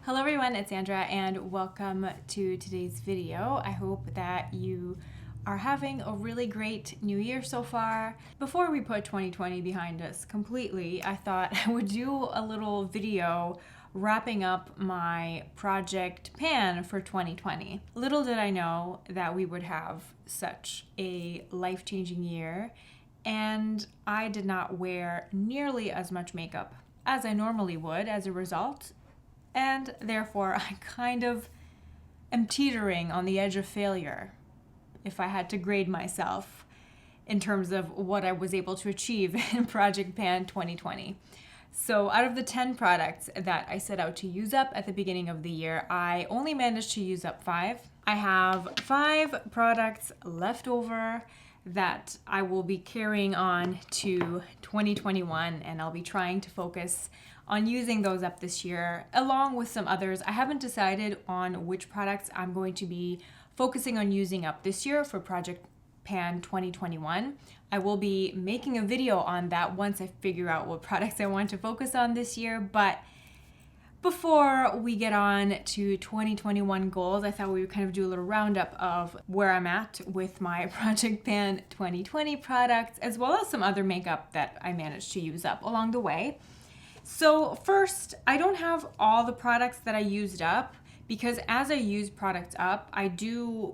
Hello everyone, it's Sandra and welcome to today's video. I hope that you are having a really great new year so far. Before we put 2020 behind us completely, I thought I would do a little video wrapping up my project pan for 2020. Little did I know that we would have such a life-changing year, and I did not wear nearly as much makeup as I normally would as a result. And therefore, I kind of am teetering on the edge of failure if I had to grade myself in terms of what I was able to achieve in Project Pan 2020. So out of the 10 products that I set out to use up at the beginning of the year, I only managed to use up 5. I have 5 products left over that I will be carrying on to 2021, and I'll be trying to focus on using those up this year, along with some others. I haven't decided on which products I'm going to be focusing on using up this year for Project Pan 2021. I will be making a video on that once I figure out what products I want to focus on this year. But before we get on to 2021 goals, I thought we would kind of do a little roundup of where I'm at with my Project Pan 2020 products, as well as some other makeup that I managed to use up along the way. So first, I don't have all the products that I used up because as I use products up, I do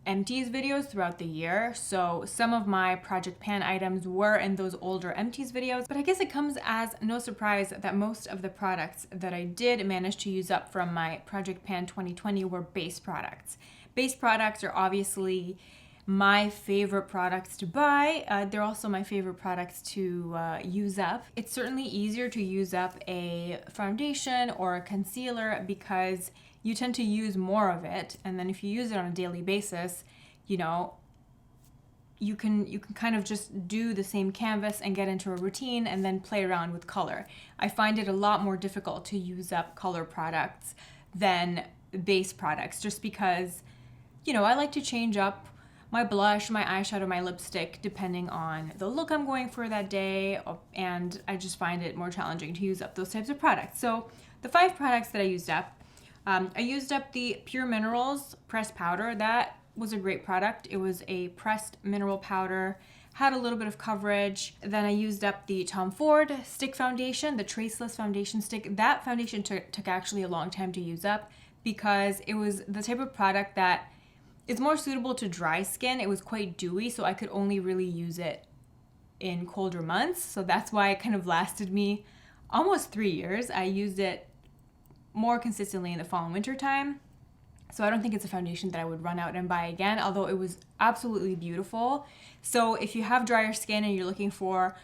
empties videos throughout the year. So some of my Project Pan items were in those older empties videos, but I guess it comes as no surprise that most of the products that I did manage to use up from my Project Pan 2020 were base products. Base products are obviously my favorite products to buy. They're also my favorite products to use up. It's certainly easier to use up a foundation or a concealer because you tend to use more of it, and then if you use it on a daily basis, you know, you can kind of just do the same canvas and get into a routine and then play around with color. I find it a lot more difficult to use up color products than base products just because, you know, I like to change up my blush, my eyeshadow, my lipstick, depending on the look I'm going for that day, and I just find it more challenging to use up those types of products. So the 5 products that I used up, I used up the Pure Minerals pressed powder. That was a great product. It was a pressed mineral powder, had a little bit of coverage. Then I used up the Tom Ford stick foundation, the traceless foundation stick. That foundation took actually a long time to use up because it was the type of product that it's more suitable to dry skin. It was quite dewy, so I could only really use it in colder months. So that's why it kind of lasted me almost 3 years. I used it more consistently in the fall and winter time. So I don't think it's a foundation that I would run out and buy again, although it was absolutely beautiful. So if you have drier skin and you're looking for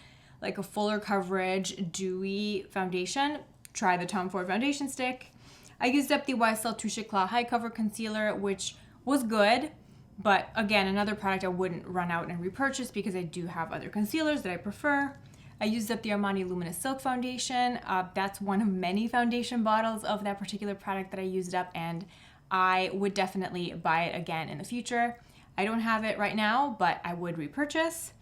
like a fuller coverage, dewy foundation, try the Tom Ford foundation stick. I used up the YSL Touche Éclat High Cover Concealer, which was good, but again, another product I wouldn't run out and repurchase because I do have other concealers that I prefer. I used up the Armani Luminous Silk Foundation. That's one of many foundation bottles of that particular product that I used up, and I would definitely buy it again in the future. I don't have it right now, but I would repurchase.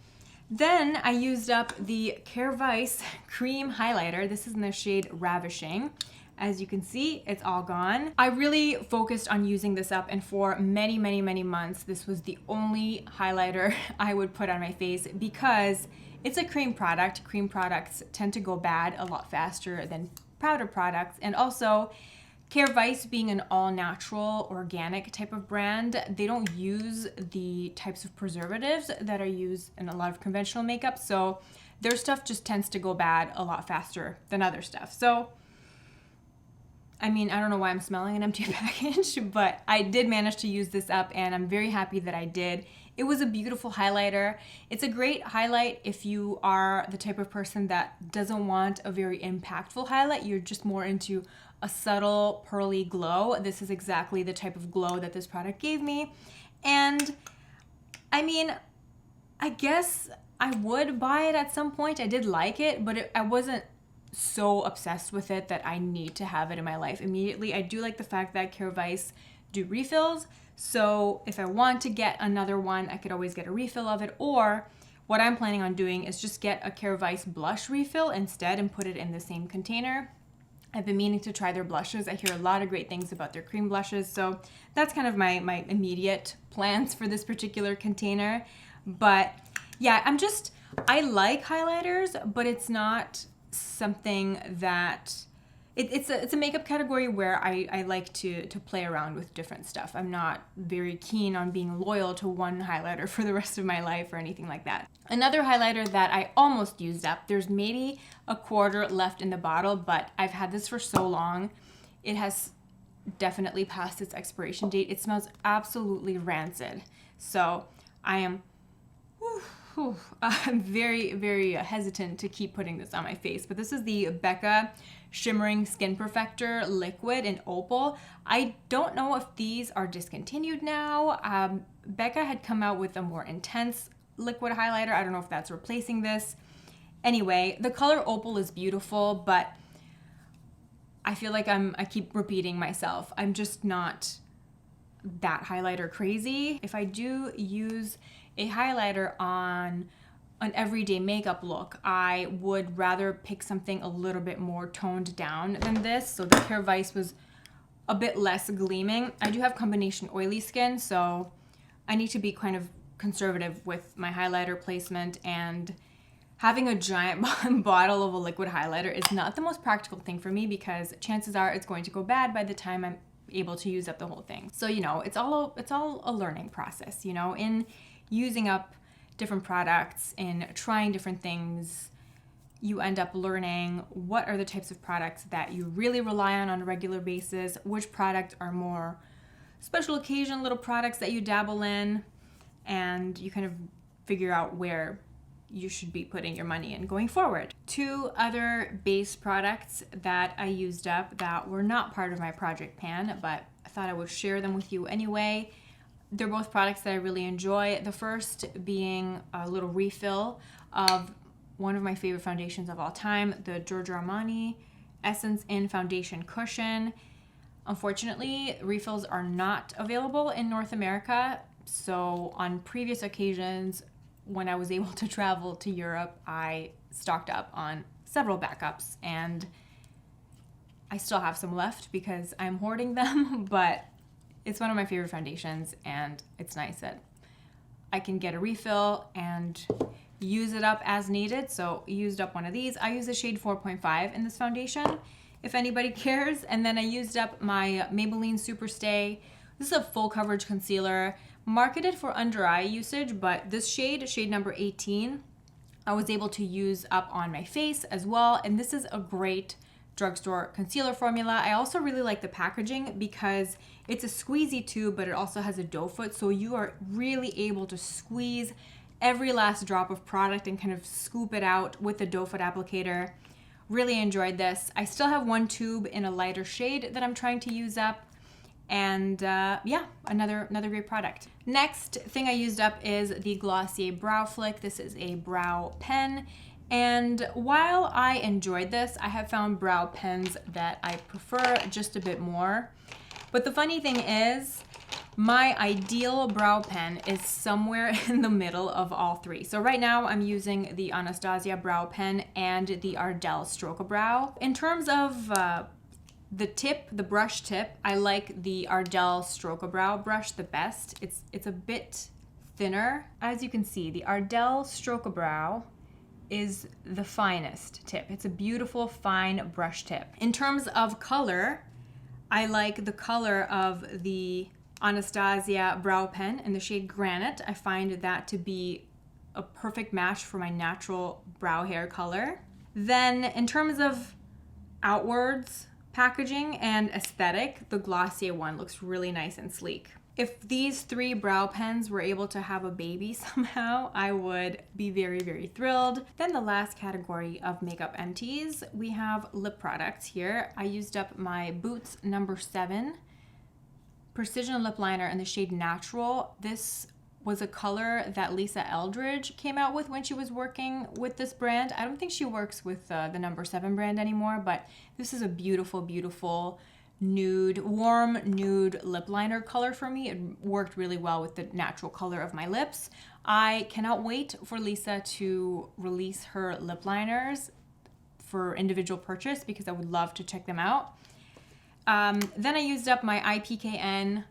Then I used up the Care Vice Cream Highlighter. This is in the shade Ravishing. As you can see, it's all gone. I really focused on using this up, and for many, many, many months, this was the only highlighter I would put on my face because it's a cream product. Cream products tend to go bad a lot faster than powder products. And also, Care Vice being an all-natural, organic type of brand, they don't use the types of preservatives that are used in a lot of conventional makeup. So their stuff just tends to go bad a lot faster than other stuff. So I mean, I don't know why I'm smelling an empty package, but I did manage to use this up and I'm very happy that I did. It was a beautiful highlighter. It's a great highlight if you are the type of person that doesn't want a very impactful highlight. You're just more into a subtle pearly glow. This is exactly the type of glow that this product gave me. And I mean, I guess I would buy it at some point. I did like it, but I wasn't so obsessed with it that I need to have it in my life immediately. I do like the fact that Care Vice do refills, so if I want to get another one, I could always get a refill of it, or what I'm planning on doing is just get a Care Vice blush refill instead and put it in the same container. I've been meaning to try their blushes. I hear a lot of great things about their cream blushes. So that's kind of my immediate plans for this particular container. But yeah, I like highlighters, but it's not something that, it's a makeup category where I like to play around with different stuff. I'm not very keen on being loyal to one highlighter for the rest of my life or anything like that. Another highlighter that I almost used up, there's maybe a quarter left in the bottle, but I've had this for so long. It has definitely passed its expiration date. It smells absolutely rancid. So I am I'm very, very hesitant to keep putting this on my face, but this is the Becca Shimmering Skin Perfector Liquid in Opal. I don't know if these are discontinued now. Becca had come out with a more intense liquid highlighter. I don't know if that's replacing this. Anyway, the color Opal is beautiful, but I feel like I keep repeating myself. I'm just not that highlighter crazy. If I do use a highlighter on an everyday makeup look, I would rather pick something a little bit more toned down than this. So the Care Vice was a bit less gleaming. I do have combination oily skin, so I need to be kind of conservative with my highlighter placement, and having a giant bottle of a liquid highlighter is not the most practical thing for me because chances are it's going to go bad by the time I'm able to use up the whole thing. So, you know, it's all a learning process, you know, in using up different products and trying different things. You end up learning what are the types of products that you really rely on a regular basis, which products are more special occasion little products that you dabble in, and you kind of figure out where you should be putting your money in going forward. Two other base products that I used up that were not part of my project pan, but I thought I would share them with you anyway. They're both products that I really enjoy. The first being a little refill of one of my favorite foundations of all time, the Giorgio Armani Essence in Foundation Cushion. Unfortunately, refills are not available in North America. So on previous occasions, when I was able to travel to Europe, I stocked up on several backups, and I still have some left because I'm hoarding them, but it's one of my favorite foundations, and it's nice that I can get a refill and use it up as needed. So I used up one of these. I use the shade 4.5 in this foundation, if anybody cares. And then I used up my Maybelline Superstay. This is a full coverage concealer, marketed for under eye usage, but this shade number 18, I was able to use up on my face as well. And this is a great drugstore concealer formula. I also really like the packaging because it's a squeezy tube, but it also has a doe foot, so you are really able to squeeze every last drop of product and kind of scoop it out with the doe foot applicator. Really enjoyed this. I still have one tube in a lighter shade that I'm trying to use up, and yeah, another great product. Next thing I used up is the Glossier Brow Flick. This is a brow pen. And while I enjoyed this, I have found brow pens that I prefer just a bit more. But the funny thing is, my ideal brow pen is somewhere in the middle of all three. So right now I'm using the Anastasia brow pen and the Ardell Stroke-A-Brow. In terms of the brush tip, I like the Ardell Stroke-A-Brow brush the best. It's a bit thinner. As you can see, the Ardell Stroke-A-Brow is the finest tip. It's a beautiful, fine brush tip. In terms of color, I like the color of the Anastasia brow pen in the shade Granite. I find that to be a perfect match for my natural brow hair color. Then in terms of outwards packaging and aesthetic, the Glossier one looks really nice and sleek. If these three brow pens were able to have a baby somehow, I would be very, very thrilled. Then the last category of makeup empties, we have lip products here. I used up my Boots number 7 Precision Lip Liner in the shade Natural. This was a color that Lisa Eldridge came out with when she was working with this brand. I don't think she works with the number 7 brand anymore, but this is a beautiful, beautiful nude, warm nude lip liner color for me. It worked really well with the natural color of my lips. I cannot wait for Lisa to release her lip liners. for individual purchase because I would love to check them out. Then I used up my IPKN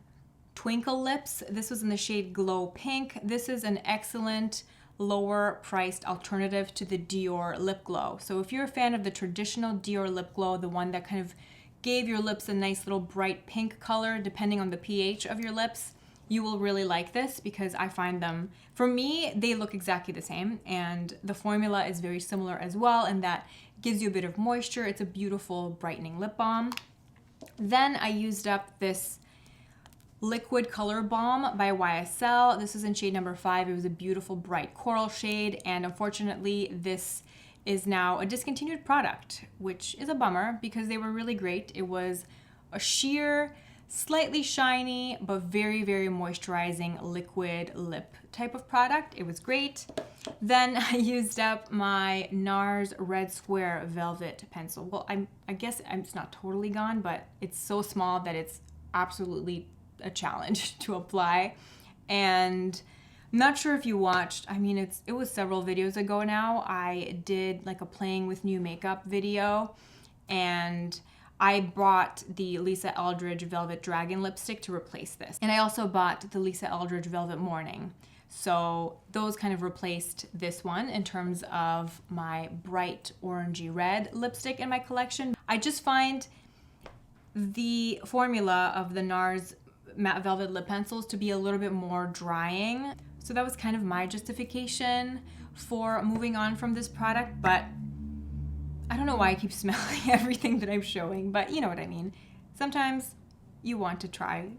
Twinkle Lips. This was in the shade Glow Pink. This is an excellent lower priced alternative to the Dior lip glow. So if you're a fan of the traditional Dior lip glow, the one that kind of gave your lips a nice little bright pink color depending on the pH of your lips, you will really like this because I find them, for me, they look exactly the same, and the formula is very similar as well, and that gives you a bit of moisture. It's a beautiful brightening lip balm. Then I used up this Liquid Color Balm by YSL. This is in shade number 5. It was a beautiful bright coral shade, and unfortunately this is now a discontinued product, which is a bummer because they were really great. It was a sheer, slightly shiny, but very, very moisturizing liquid lip type of product. It was great. Then I used up my NARS Red Square Velvet Pencil. Well, I guess it's not totally gone, but it's so small that it's absolutely a challenge to apply. And I'm not sure if you watched, I mean, it was several videos ago now. I did like a playing with new makeup video, and I bought the Lisa Eldridge Velvet Dragon lipstick to replace this. And I also bought the Lisa Eldridge Velvet Morning. So those kind of replaced this one in terms of my bright orangey red lipstick in my collection. I just find the formula of the NARS Matte Velvet Lip Pencils to be a little bit more drying. So that was kind of my justification for moving on from this product, but I don't know why I keep smelling everything that I'm showing, but you know what I mean. Sometimes you want to try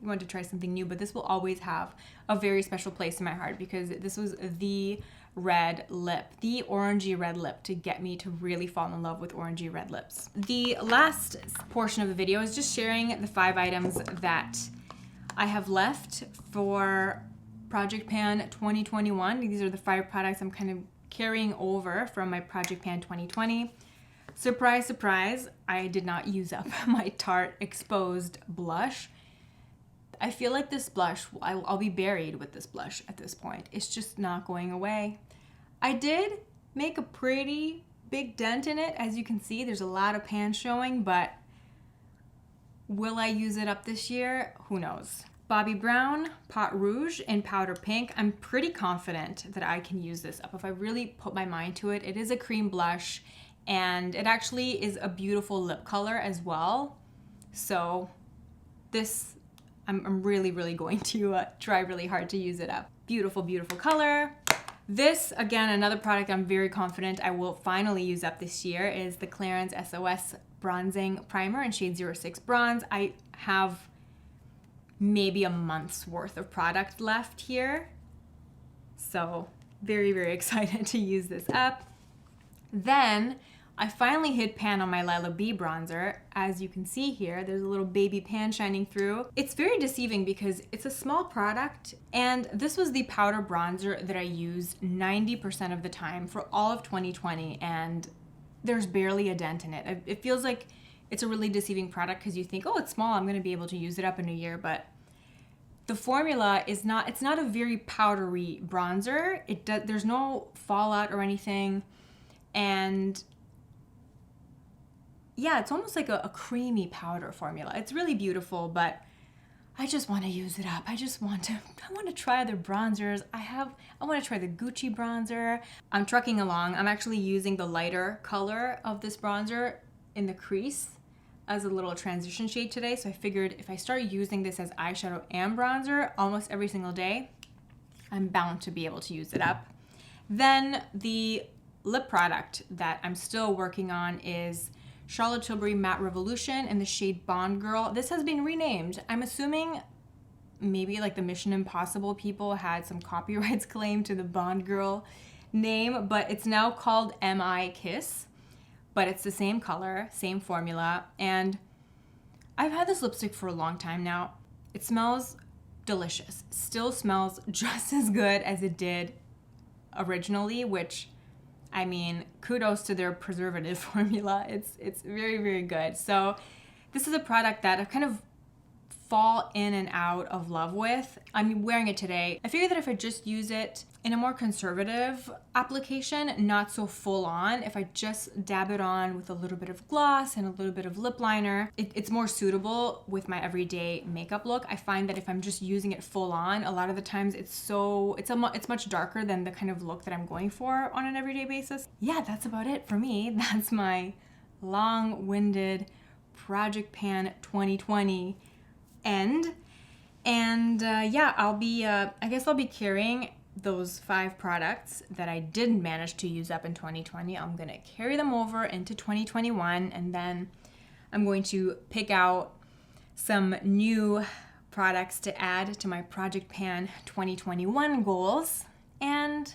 something new, but this will always have a very special place in my heart because this was the red lip, the orangey red lip to get me to really fall in love with orangey red lips. The last portion of the video is just sharing the 5 items that I have left for Project Pan 2021. These are the 5 products I'm kind of carrying over from my Project Pan 2020. Surprise, surprise, I did not use up my Tarte Exposed blush. I feel like this blush, I'll be buried with this blush at this point. It's just not going away. I did make a pretty big dent in it. As you can see, there's a lot of pan showing, but will I use it up this year? Who knows? Bobbi Brown Pot Rouge in Powder Pink. I'm pretty confident that I can use this up if I really put my mind to it. It is a cream blush, and it actually is a beautiful lip color as well. So this, I'm really, really going to try really hard to use it up. Beautiful, beautiful color. This, again, another product I'm very confident I will finally use up this year is the Clarins SOS Bronzing Primer in shade 06 Bronze. I have maybe a month's worth of product left here. So very, very excited to use this up. Then I finally hit pan on my Lila B bronzer. As you can see here, there's a little baby pan shining through. It's very deceiving because it's a small product, and this was the powder bronzer that I used 90% of the time for all of 2020, and there's barely a dent in it. It feels like it's a really deceiving product because you think, oh, it's small, I'm gonna be able to use it up in a year, but the formula is not, it's not a very powdery bronzer. There's no fallout or anything, and yeah, it's almost like a creamy powder formula. It's really beautiful, but I just want to use it up. I want to try other bronzers. I want to try the Gucci bronzer. I'm trucking along. I'm actually using the lighter color of this bronzer in the crease as a little transition shade today. So I figured if I start using this as eyeshadow and bronzer almost every single day, I'm bound to be able to use it up. Then the lip product that I'm still working on is Charlotte Tilbury Matte Revolution in the shade Bond Girl. This has been renamed. I'm assuming maybe like the Mission Impossible people had some copyrights claimed to the Bond Girl name, but it's now called MI Kiss, but it's the same color, same formula, and I've had this lipstick for a long time now. It smells delicious. Still smells just as good as it did originally, which, I mean, kudos to their preservative formula. It's very, very good. So this is a product that I've kind of fall in and out of love with. I'm wearing it today. I figured that if I just use it in a more conservative application, not so full on, if I just dab it on with a little bit of gloss and a little bit of lip liner, it's more suitable with my everyday makeup look. I find that if I'm just using it full on, a lot of the times it's much darker than the kind of look that I'm going for on an everyday basis. Yeah, that's about it for me. That's my long-winded Project Pan 2020 end. And yeah, I guess I'll be carrying those 5 products that I didn't manage to use up in 2020. I'm gonna carry them over into 2021, and then I'm going to pick out some new products to add to my Project Pan 2021 goals. And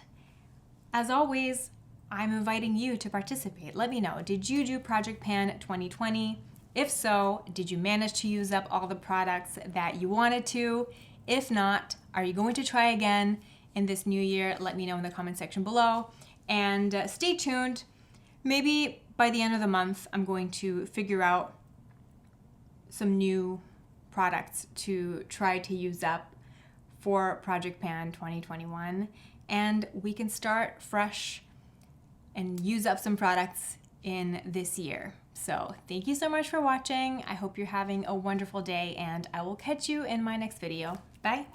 as always, I'm inviting you to participate. Let me know, did you do Project Pan 2020? If so, did you manage to use up all the products that you wanted to? If not, are you going to try again in this new year? Let me know in the comment section below. And stay tuned. Maybe by the end of the month, I'm going to figure out some new products to try to use up for Project Pan 2021. And we can start fresh and use up some products in this year. So thank you so much for watching. I hope you're having a wonderful day, and I will catch you in my next video. Bye.